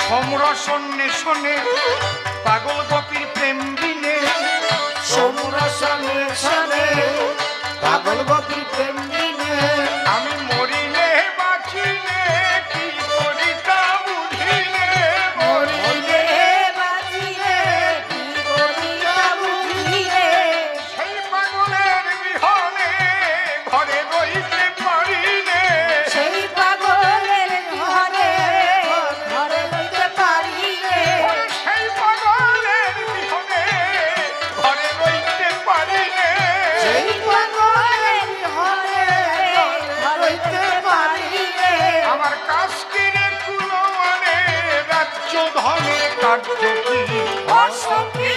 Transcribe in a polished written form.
সমরসন্নে শোনে পাগল গোপীর প্রেম বিনে, সমরসনে শোনে পাগল গোপীর প্রেম বিনে। আমি মরিলে বাঁচিলে কি করি তা বুঝিলে, মরিলে বাঁচিলে কি করি তা বুঝিলে। সেই পাগলের বিহনে ঘরে রইতে পারিলে, সেই পাগলের ঘরে ঘরে রইতে পারিলে। সেই পাগলের বিহনে ঘরে রইতে পারিলে, সেই পাগলের ঘরে রইতে পারিলে। আমার কাশ্মীরে কুলো মানে রাজ্য ধনে কার্য কি অসখী